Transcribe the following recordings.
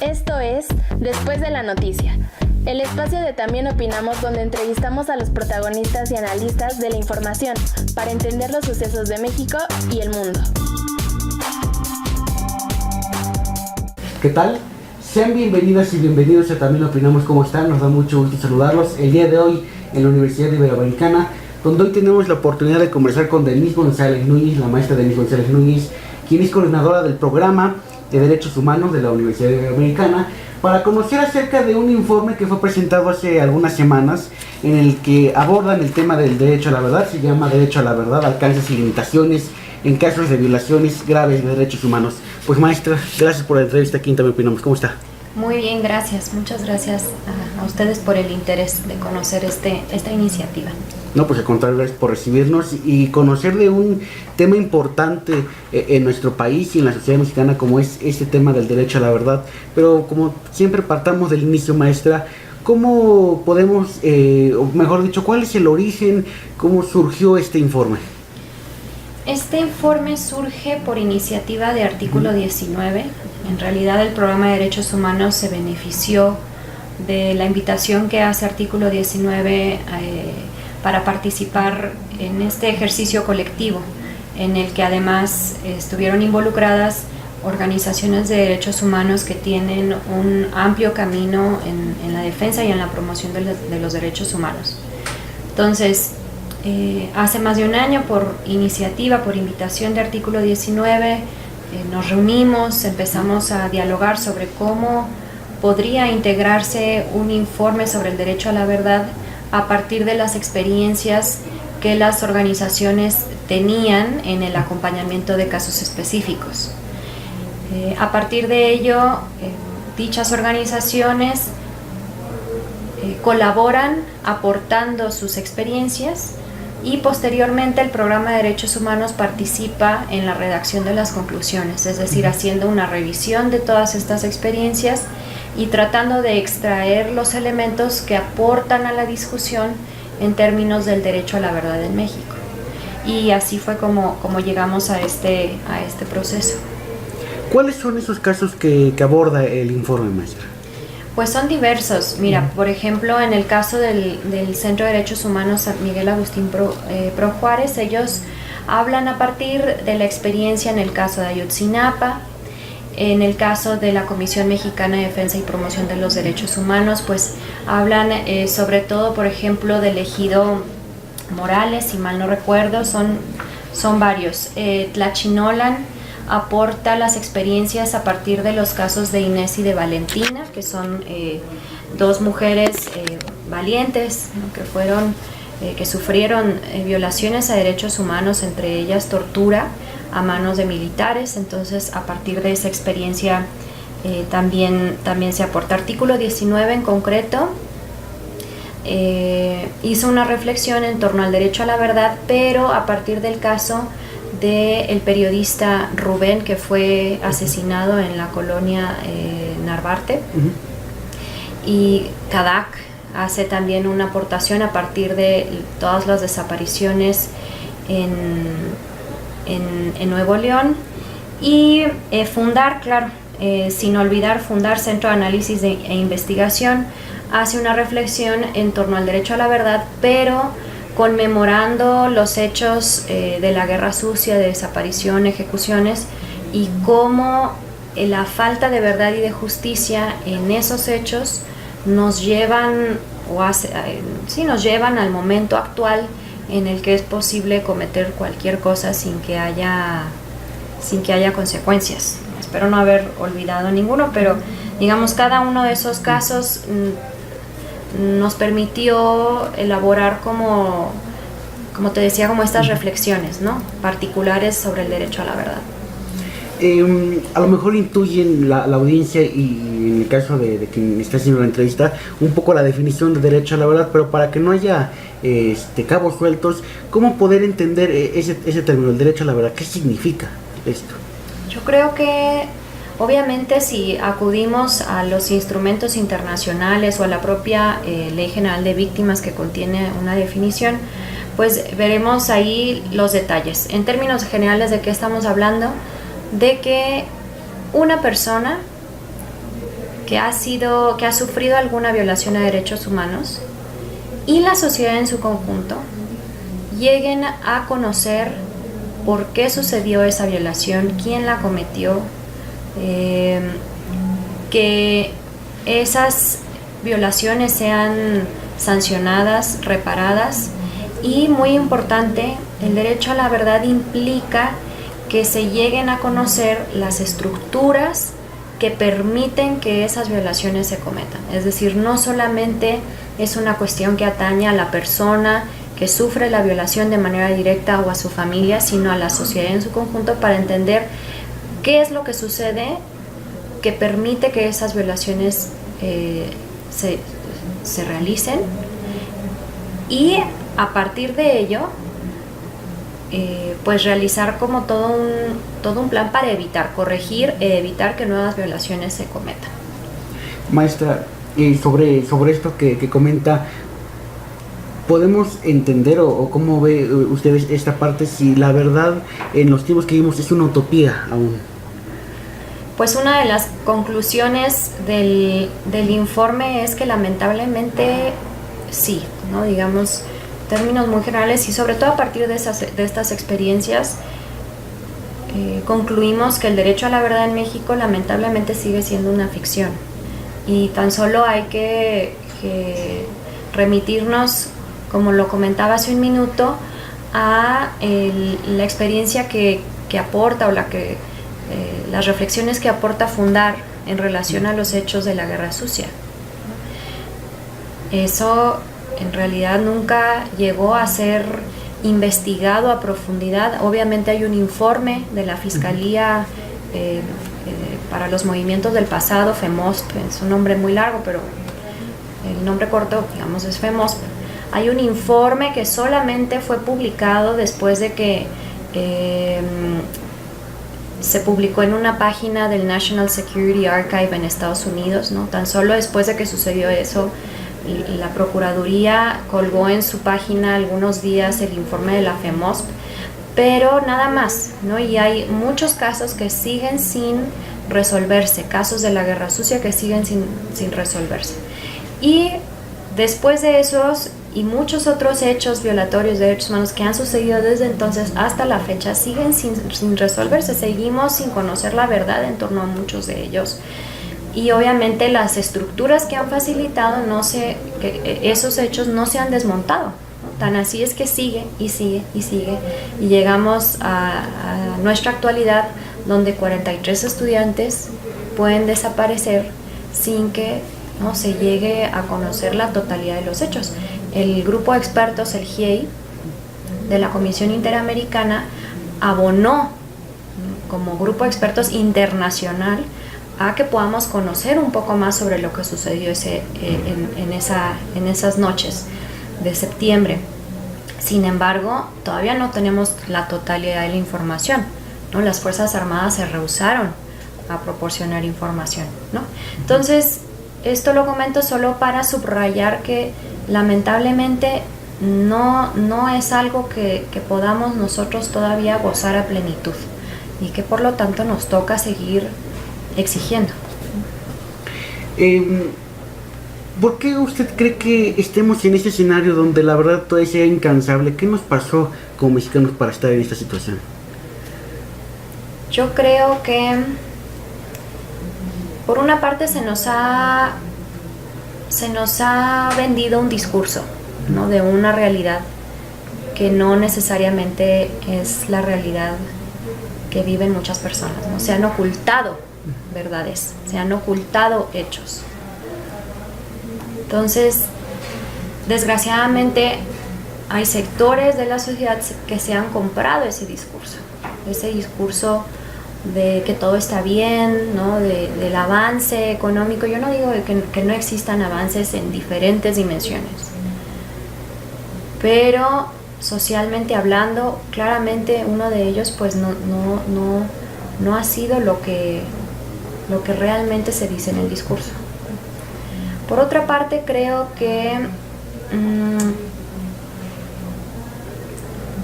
Esto es Después de la Noticia, el espacio de También Opinamos, donde entrevistamos a los protagonistas y analistas de la información para entender los sucesos de México y el mundo. ¿Qué tal? Sean bienvenidas y bienvenidos a También Opinamos. ¿Cómo están? Nos da mucho gusto saludarlos el día de hoy en la Universidad Iberoamericana, donde hoy tenemos la oportunidad de conversar con Denise González Núñez, la maestra Denise González Núñez, quien es coordinadora del programa de Derechos Humanos de la Universidad Iberoamericana, para conocer acerca de un informe que fue presentado hace algunas semanas, en el que abordan el tema del derecho a la verdad. Se llama Derecho a la Verdad, alcances y limitaciones en casos de violaciones graves de derechos humanos. Pues maestra, gracias por la entrevista aquí en También Opinamos. ¿Cómo está? Muy bien, gracias. Muchas gracias a ustedes por el interés de conocer esta iniciativa. No, pues al contrario, gracias por recibirnos y conocer de un tema importante en nuestro país y en la sociedad mexicana, como es este tema del derecho a la verdad. Pero como siempre partamos del inicio, maestra, ¿cómo podemos, o mejor dicho, cuál es el origen, cómo surgió este informe? Este informe surge por iniciativa de Artículo 19. En realidad el Programa de Derechos Humanos se benefició de la invitación que hace Artículo 19 para participar en este ejercicio colectivo, en el que además estuvieron involucradas organizaciones de derechos humanos que tienen un amplio camino en la defensa y en la promoción de los derechos humanos. Entonces, hace más de un año, por iniciativa, por invitación de Artículo 19, nos reunimos, empezamos a dialogar sobre cómo podría integrarse un informe sobre el derecho a la verdad a partir de las experiencias que las organizaciones tenían en el acompañamiento de casos específicos. A partir de ello, dichas organizaciones colaboran aportando sus experiencias, y posteriormente el Programa de Derechos Humanos participa en la redacción de las conclusiones, es decir, haciendo una revisión de todas estas experiencias y tratando de extraer los elementos que aportan a la discusión en términos del derecho a la verdad en México. Y así fue como llegamos a este proceso. ¿Cuáles son esos casos que aborda el informe, maestra? Pues son diversos. Mira, por ejemplo, en el caso del Centro de Derechos Humanos Miguel Agustín Pro Juárez, ellos hablan a partir de la experiencia en el caso de Ayotzinapa. En el caso de la Comisión Mexicana de Defensa y Promoción de los Derechos Humanos, pues hablan sobre todo, por ejemplo, del ejido Morales, si mal no recuerdo, son varios. Tlachinolan aporta las experiencias a partir de los casos de Inés y de Valentina, que son dos mujeres valientes, ¿no? que sufrieron violaciones a derechos humanos, entre ellas tortura a manos de militares. Entonces, a partir de esa experiencia también se aporta. Artículo 19 en concreto hizo una reflexión en torno al derecho a la verdad, pero a partir del caso del periodista Rubén, que fue asesinado en la colonia Narvarte. Y CADAC hace también una aportación a partir de todas las desapariciones en Nuevo León. Y Fundar, claro, sin olvidar Fundar, Centro de Análisis e Investigación, hace una reflexión en torno al derecho a la verdad, pero conmemorando los hechos de la guerra sucia, de desaparición, ejecuciones, y cómo la falta de verdad y de justicia en esos hechos nos llevan al momento actual en el que es posible cometer cualquier cosa sin que haya consecuencias. Espero no haber olvidado ninguno, pero digamos, cada uno de esos casos nos permitió elaborar como te decía, como estas reflexiones, ¿no?, particulares sobre el derecho a la verdad. A lo mejor intuyen la audiencia, y en el caso de quien está haciendo la entrevista, un poco la definición de derecho a la verdad, pero para que no haya cabos sueltos, ¿cómo poder entender ese término, el derecho a la verdad? ¿Qué significa esto? Yo creo que obviamente si acudimos a los instrumentos internacionales o a la propia Ley General de Víctimas, que contiene una definición, pues veremos ahí los detalles. En términos generales, ¿de qué estamos hablando? De que una persona que ha sufrido alguna violación a derechos humanos y la sociedad en su conjunto lleguen a conocer por qué sucedió esa violación, quién la cometió, que esas violaciones sean sancionadas, reparadas, y muy importante, el derecho a la verdad implica que se lleguen a conocer las estructuras que permiten que esas violaciones se cometan. Es decir, no solamente es una cuestión que atañe a la persona que sufre la violación de manera directa o a su familia, sino a la sociedad en su conjunto, para entender qué es lo que sucede que permite que esas violaciones se realicen, y a partir de ello pues realizar como todo un plan para corregir e evitar que nuevas violaciones se cometan. Maestra, sobre esto que comenta, ¿podemos entender o cómo ve ustedes esta parte, si la verdad en los tiempos que vivimos es una utopía aún? Pues una de las conclusiones del informe es que lamentablemente sí, ¿no? Digamos, términos muy generales, y sobre todo a partir de estas experiencias concluimos que el derecho a la verdad en México lamentablemente sigue siendo una ficción, y tan solo hay que remitirnos, como lo comentaba hace un minuto, a la experiencia que aporta, o las reflexiones que aporta Fundar en relación a los hechos de la Guerra Sucia. Eso en realidad nunca llegó a ser investigado a profundidad. Obviamente hay un informe de la Fiscalía para los movimientos del pasado, FEMOSP, es un nombre muy largo, pero el nombre corto, digamos, es FEMOSP. Hay un informe que solamente fue publicado después de que se publicó en una página del National Security Archive en Estados Unidos, ¿no? Tan solo después de que sucedió eso, la Procuraduría colgó en su página algunos días el informe de la FEMOSP, pero nada más, ¿no? Y hay muchos casos que siguen sin resolverse, casos de la Guerra Sucia que siguen sin resolverse. Y después de esos y muchos otros hechos violatorios de derechos humanos que han sucedido desde entonces hasta la fecha, siguen sin resolverse. Seguimos sin conocer la verdad en torno a muchos de ellos. Y obviamente las estructuras que han facilitado esos hechos no se han desmontado, ¿no? Tan así es que sigue y sigue y sigue, y llegamos a nuestra actualidad, donde 43 estudiantes pueden desaparecer sin que no se llegue a conocer la totalidad de los hechos. El grupo de expertos, el GIEI, de la Comisión Interamericana, abonó como grupo de expertos internacional a que podamos conocer un poco más sobre lo que sucedió en esas noches de septiembre. Sin embargo, todavía no tenemos la totalidad de la información, ¿no? Las Fuerzas Armadas se rehusaron a proporcionar información, ¿no? Entonces, esto lo comento solo para subrayar que lamentablemente no es algo que podamos nosotros todavía gozar a plenitud, y que por lo tanto nos toca seguir exigiendo. ¿Por qué usted cree que estemos en este escenario donde la verdad todavía sea incansable? ¿Qué nos pasó como mexicanos para estar en esta situación? Yo creo que por una parte se nos ha vendido un discurso, ¿no? De una realidad que no necesariamente es la realidad que viven muchas personas, ¿no? Se han ocultado verdades, se han ocultado hechos. Entonces, desgraciadamente, hay sectores de la sociedad que se han comprado ese discurso de que todo está bien, ¿no? Del avance económico. Yo no digo que no existan avances en diferentes dimensiones, pero socialmente hablando, claramente uno de ellos pues no ha sido lo que realmente se dice en el discurso. Por otra parte, creo que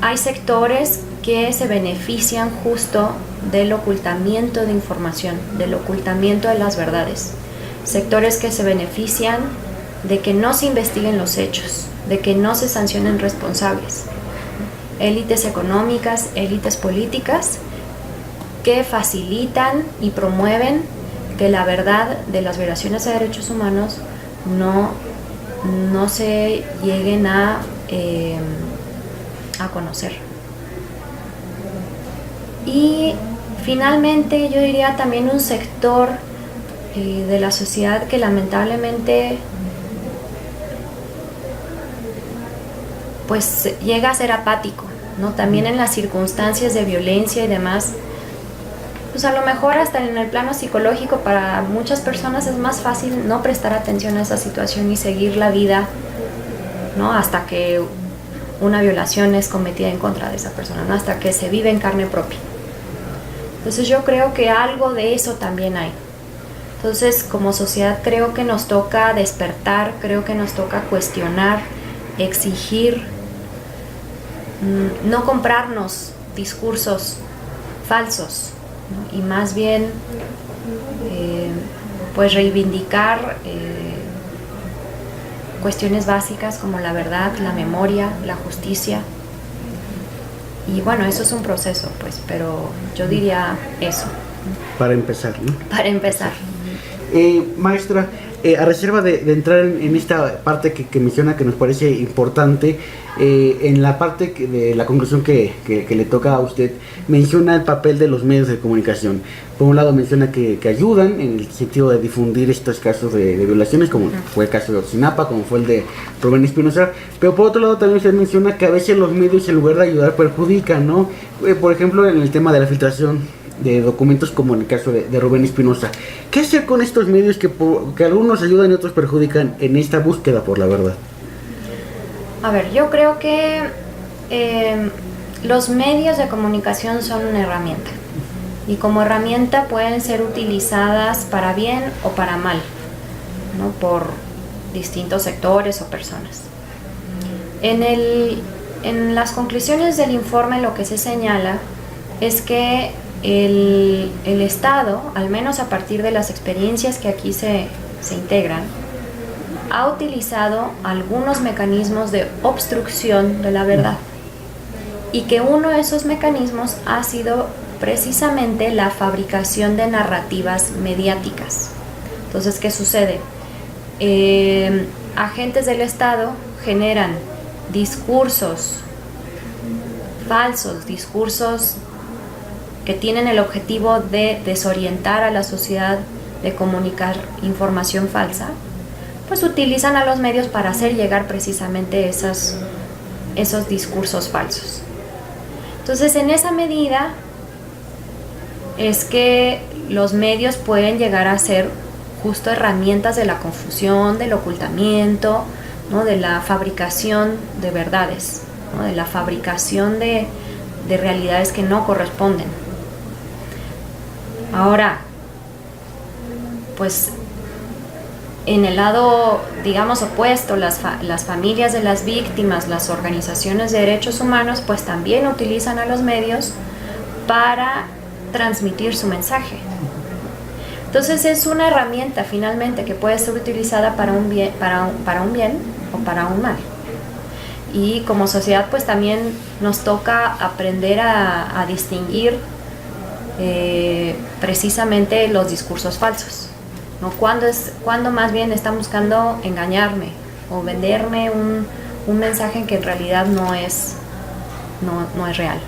hay sectores que se benefician justo del ocultamiento de información, del ocultamiento de las verdades. sectores que se benefician de que no se investiguen los hechos, de que no se sancionen responsables, élites económicas, élites políticas, que facilitan y promueven que la verdad de las violaciones a derechos humanos no se lleguen a conocer. Y finalmente yo diría también un sector de la sociedad que lamentablemente pues llega a ser apático, ¿no? También en las circunstancias de violencia y demás, pues a lo mejor hasta en el plano psicológico para muchas personas es más fácil no prestar atención a esa situación y seguir la vida, ¿no? Hasta que una violación es cometida en contra de esa persona, ¿no? Hasta que se vive en carne propia. Entonces yo creo que algo de eso también hay. Entonces como sociedad creo que nos toca despertar, creo que nos toca cuestionar, exigir, no comprarnos discursos falsos, ¿no? Y más bien pues reivindicar cuestiones básicas como la verdad, la memoria, la justicia. Y bueno, eso es un proceso, pues, pero yo diría eso. Para empezar, ¿no? Para empezar. Maestra, a reserva de entrar en esta parte que menciona que nos parece importante, en la parte de la conclusión que le toca a usted, menciona el papel de los medios de comunicación. Por un lado menciona que ayudan en el sentido de difundir estos casos de violaciones, como fue el caso de Otzinapa, como fue el de Rubén Espinosa, pero por otro lado también usted menciona que a veces los medios en lugar de ayudar perjudican, ¿no? Por ejemplo, en el tema de la filtración de documentos como en el caso de Rubén Espinosa. ¿Qué hacer con estos medios que algunos ayudan y otros perjudican en esta búsqueda por la verdad? A ver, yo creo que los medios de comunicación son una herramienta y como herramienta pueden ser utilizadas para bien o para mal, ¿no? Por distintos sectores o personas. En las conclusiones del informe lo que se señala es que el Estado, al menos a partir de las experiencias que aquí se integran, ha utilizado algunos mecanismos de obstrucción de la verdad y que uno de esos mecanismos ha sido precisamente la fabricación de narrativas mediáticas. Entonces, ¿qué sucede? Agentes del Estado generan discursos falsos, discursos que tienen el objetivo de desorientar a la sociedad, de comunicar información falsa, pues utilizan a los medios para hacer llegar precisamente esos discursos falsos. Entonces, en esa medida es que los medios pueden llegar a ser justo herramientas de la confusión, del ocultamiento, ¿no? De la fabricación de verdades, ¿no? De la fabricación de realidades que no corresponden. Ahora, pues en el lado, digamos, opuesto, las familias de las víctimas, las organizaciones de derechos humanos, pues también utilizan a los medios para transmitir su mensaje. Entonces es una herramienta finalmente que puede ser utilizada para un bien o para un mal. Y como sociedad pues también nos toca aprender a distinguir precisamente los discursos falsos, ¿no? Cuando más bien están buscando engañarme o venderme un mensaje que en realidad no es real.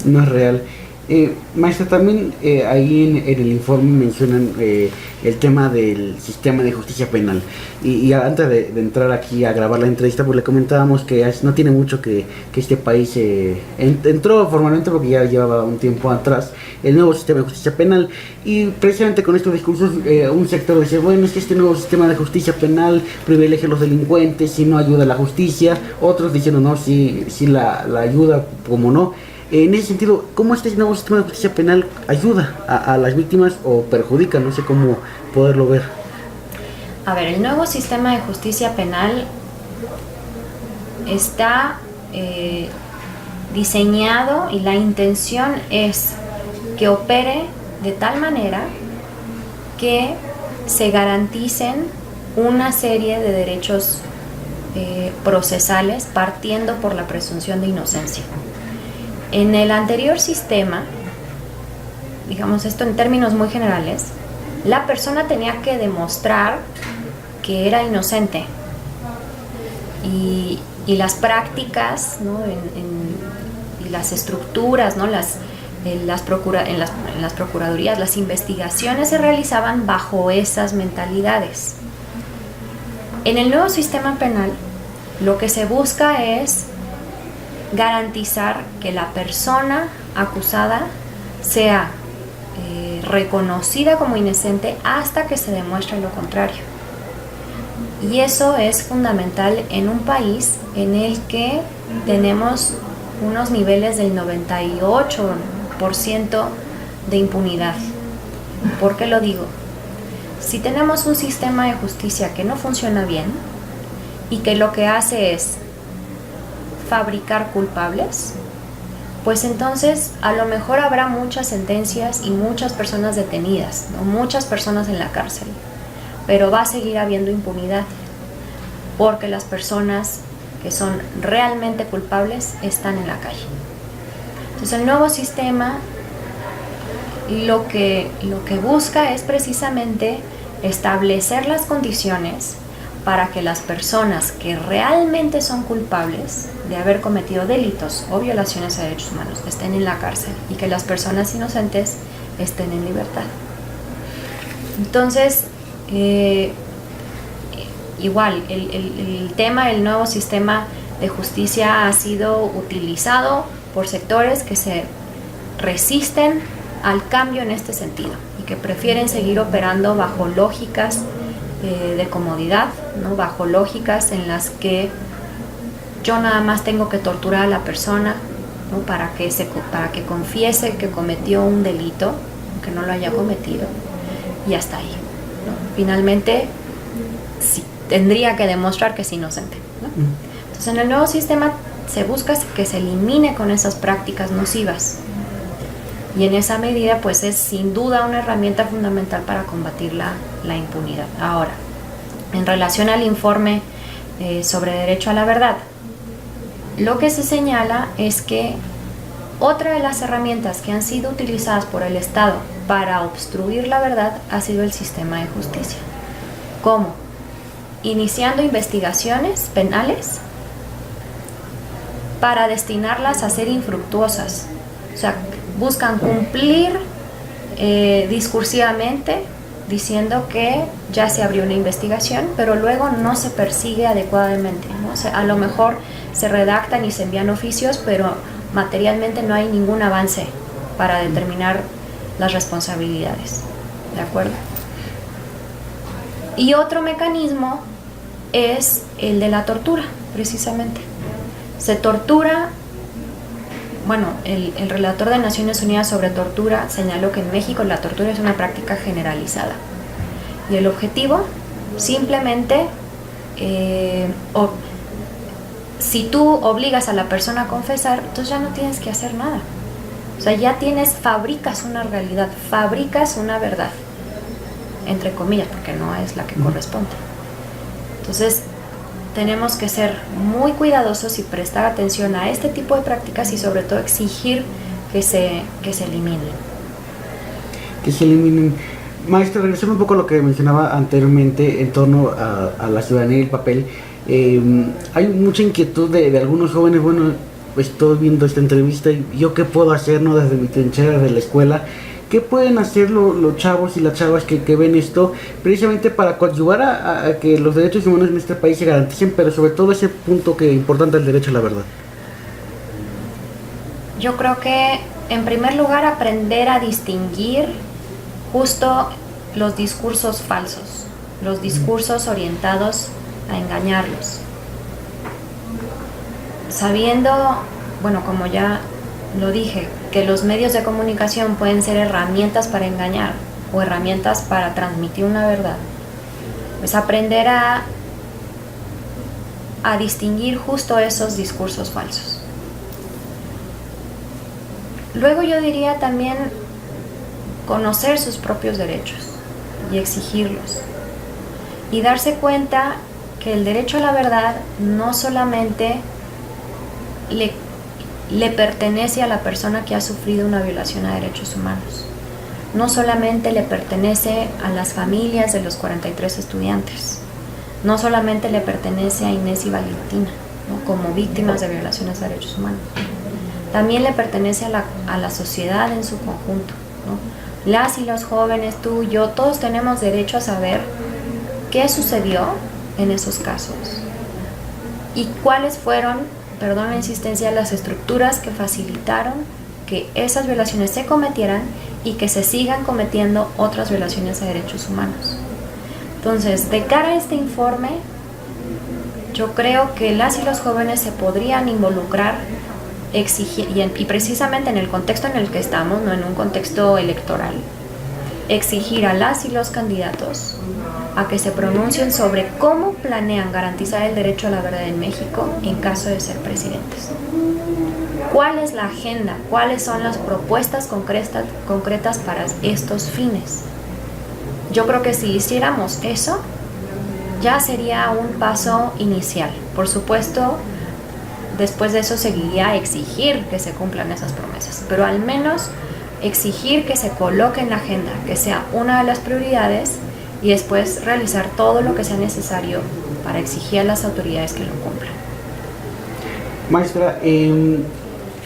No es real. Maestra, también ahí en el informe mencionan el tema del sistema de justicia penal y antes de entrar aquí a grabar la entrevista pues le comentábamos que no tiene mucho que este país entró formalmente, porque ya llevaba un tiempo atrás, el nuevo sistema de justicia penal, y precisamente con estos discursos un sector decía, bueno, es que este nuevo sistema de justicia penal privilegia a los delincuentes y no ayuda a la justicia, otros diciendo no, sí la ayuda, como no. En ese sentido, ¿cómo este nuevo sistema de justicia penal ayuda a las víctimas o perjudica? No sé cómo poderlo ver. A ver, el nuevo sistema de justicia penal está diseñado y la intención es que opere de tal manera que se garanticen una serie de derechos procesales partiendo por la presunción de inocencia. En el anterior sistema, digamos esto en términos muy generales, la persona tenía que demostrar que era inocente y las prácticas, ¿no? Y las estructuras, ¿no? En las procuradurías, las investigaciones se realizaban bajo esas mentalidades. En el nuevo sistema penal, lo que se busca es garantizar que la persona acusada sea reconocida como inocente hasta que se demuestre lo contrario. Y eso es fundamental en un país en el que tenemos unos niveles del 98% de impunidad. ¿Por qué lo digo? Si tenemos un sistema de justicia que no funciona bien y que lo que hace es fabricar culpables, pues entonces a lo mejor habrá muchas sentencias y muchas personas detenidas, ¿no? Muchas personas en la cárcel, pero va a seguir habiendo impunidad porque las personas que son realmente culpables están en la calle. Entonces el nuevo sistema lo que busca es precisamente establecer las condiciones para que las personas que realmente son culpables de haber cometido delitos o violaciones a derechos humanos estén en la cárcel y que las personas inocentes estén en libertad. Entonces, igual, el tema del nuevo sistema de justicia ha sido utilizado por sectores que se resisten al cambio en este sentido y que prefieren seguir operando bajo lógicas de comodidad, ¿no? Bajo lógicas en las que yo nada más tengo que torturar a la persona, ¿no? para que confiese que cometió un delito, aunque no lo haya cometido, y hasta ahí, ¿no? Finalmente, sí, tendría que demostrar que es inocente, ¿no? Entonces, en el nuevo sistema se busca que se elimine con esas prácticas nocivas. Y en esa medida, pues es sin duda una herramienta fundamental para combatir la impunidad. Ahora, en relación al informe sobre derecho a la verdad, lo que se señala es que otra de las herramientas que han sido utilizadas por el Estado para obstruir la verdad ha sido el sistema de justicia. ¿Cómo? Iniciando investigaciones penales para destinarlas a ser infructuosas. O sea, buscan cumplir discursivamente diciendo que ya se abrió una investigación, pero luego no se persigue adecuadamente, ¿no? O sea, a lo mejor se redactan y se envían oficios, pero materialmente no hay ningún avance para determinar las responsabilidades, ¿de acuerdo? Y otro mecanismo es el de la tortura, precisamente. Se tortura. Bueno, el relator de Naciones Unidas sobre tortura señaló que en México la tortura es una práctica generalizada. Y el objetivo, simplemente, si tú obligas a la persona a confesar, entonces ya no tienes que hacer nada. O sea, ya fabricas una realidad, fabricas una verdad, entre comillas, porque no es la que corresponde. Entonces, tenemos que ser muy cuidadosos y prestar atención a este tipo de prácticas y sobre todo exigir que se eliminen. Que se eliminen. Maestro, regresando un poco a lo que mencionaba anteriormente en torno a la ciudadanía y el papel, hay mucha inquietud de algunos jóvenes. Bueno, estoy viendo esta entrevista y yo qué puedo hacer, ¿no? Desde mi trinchera de la escuela. ¿Qué pueden hacer los chavos y las chavas que ven esto precisamente para coadyuvar a que los derechos humanos en este país se garanticen, pero sobre todo ese punto que es importante, el derecho a la verdad? Yo creo que en primer lugar aprender a distinguir justo los discursos falsos, los discursos orientados a engañarlos. Sabiendo, bueno, como ya lo dije, que los medios de comunicación pueden ser herramientas para engañar o herramientas para transmitir una verdad, pues aprender a distinguir justo esos discursos falsos. Luego yo diría también conocer sus propios derechos. y exigirlos. Y darse cuenta que el derecho a la verdad no solamente le pertenece a la persona que ha sufrido una violación a derechos humanos. No solamente le pertenece a las familias de los 43 estudiantes. No solamente le pertenece a Inés y Valentina, ¿no?, como víctimas de violaciones a derechos humanos. También le pertenece a la sociedad en su conjunto, ¿no? Las y los jóvenes, tú, yo, todos tenemos derecho a saber qué sucedió en esos casos y cuáles fueron, perdón la insistencia, las estructuras que facilitaron que esas violaciones se cometieran y que se sigan cometiendo otras violaciones a derechos humanos. Entonces, de cara a este informe, yo creo que las y los jóvenes se podrían involucrar, exigir, y precisamente en el contexto en el que estamos, no en un contexto electoral, exigir a las y los candidatos a que se pronuncien sobre cómo planean garantizar el derecho a la verdad en México en caso de ser presidentes. ¿Cuál es la agenda? ¿Cuáles son las propuestas concretas para estos fines? Yo creo que si hiciéramos eso, ya sería un paso inicial. Por supuesto, después de eso seguiría exigir que se cumplan esas promesas, pero al menos exigir que se coloque en la agenda, que sea una de las prioridades, y después realizar todo lo que sea necesario para exigir a las autoridades que lo cumplan. Maestra,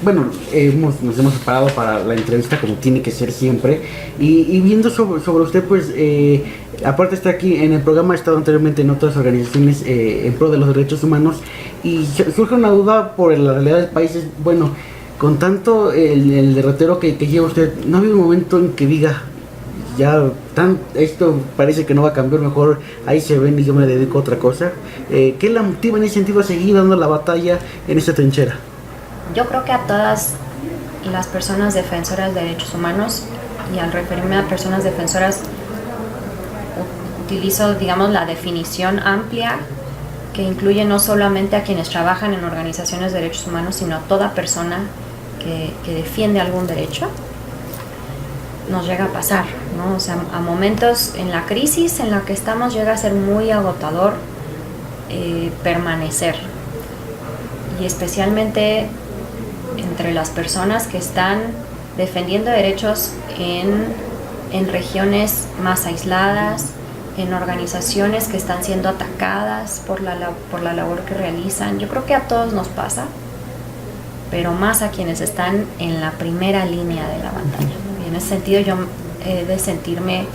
nos hemos preparado para la entrevista como tiene que ser siempre, y viendo sobre usted, pues aparte de estar aquí en el programa, he estado anteriormente en otras organizaciones en pro de los derechos humanos, y surge una duda por la realidad del país. Bueno, con tanto el derrotero que lleva usted, ¿no ha habido un momento en que diga, ya esto parece que no va a cambiar, mejor ahí se ven y yo me dedico a otra cosa? ¿Qué la motiva en ese sentido a seguir dando la batalla en esta trinchera? Yo creo que a todas las personas defensoras de derechos humanos, y al referirme a personas defensoras utilizo, digamos, la definición amplia que incluye no solamente a quienes trabajan en organizaciones de derechos humanos, sino a toda persona que defiende algún derecho, nos llega a pasar, ¿no? O sea, a momentos en la crisis en la que estamos llega a ser muy agotador permanecer, y especialmente entre las personas que están defendiendo derechos en regiones más aisladas, en organizaciones que están siendo atacadas por la labor que realizan. Yo creo que a todos nos pasa, pero más a quienes están en la primera línea de la batalla. Y en ese sentido yo he de sentirme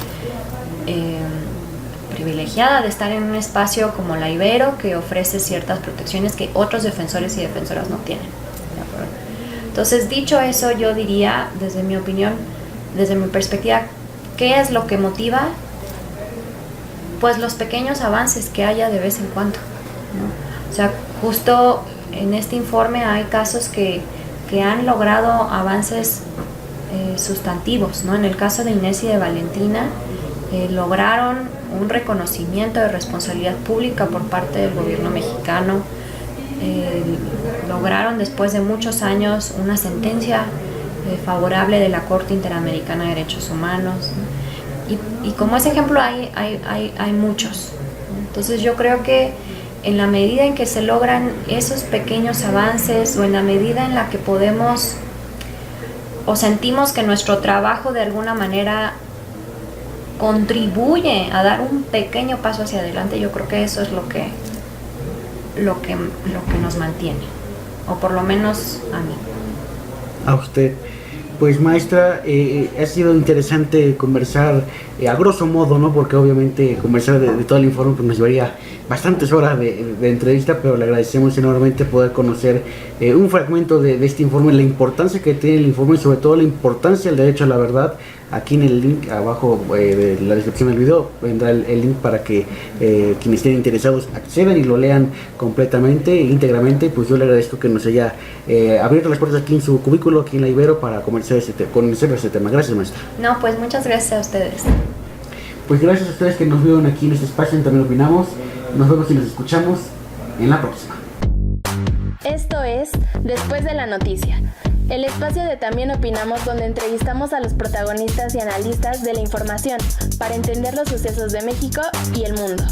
privilegiada de estar en un espacio como la Ibero, que ofrece ciertas protecciones que otros defensores y defensoras no tienen. ¿De acuerdo? Entonces, dicho eso, yo diría, desde mi opinión, desde mi perspectiva, ¿qué es lo que motiva? Pues los pequeños avances que haya de vez en cuando, ¿no? O sea, justo en este informe hay casos que han logrado avances sustantivos, ¿no? En el caso de Inés y de Valentina, lograron un reconocimiento de responsabilidad pública por parte del gobierno mexicano, lograron después de muchos años una sentencia favorable de la Corte Interamericana de Derechos Humanos, ¿no? Y como ese ejemplo hay muchos. Entonces yo creo que en la medida en que se logran esos pequeños avances, o en la medida en la que podemos o sentimos que nuestro trabajo de alguna manera contribuye a dar un pequeño paso hacia adelante, yo creo que eso es lo que nos mantiene, o por lo menos a mí. A usted. Pues maestra, ha sido interesante conversar a grosso modo, ¿no? Porque obviamente conversar de todo el informe pues nos llevaría bastantes horas de entrevista, pero le agradecemos enormemente poder conocer un fragmento de este informe, la importancia que tiene el informe y sobre todo la importancia del derecho a la verdad. Aquí en el link abajo de la descripción del video vendrá el link para que quienes estén interesados accedan y lo lean completamente, íntegramente. Pues yo le agradezco que nos haya abierto las puertas aquí en su cubículo, aquí en la Ibero, para conocer ese tema. Gracias, maestra. No, pues muchas gracias a ustedes. Pues gracias a ustedes que nos vieron aquí en este espacio en También Opinamos. Nos vemos y nos escuchamos en la próxima. Esto es Después de la Noticia, el espacio de También Opinamos donde entrevistamos a los protagonistas y analistas de la información para entender los sucesos de México y el mundo.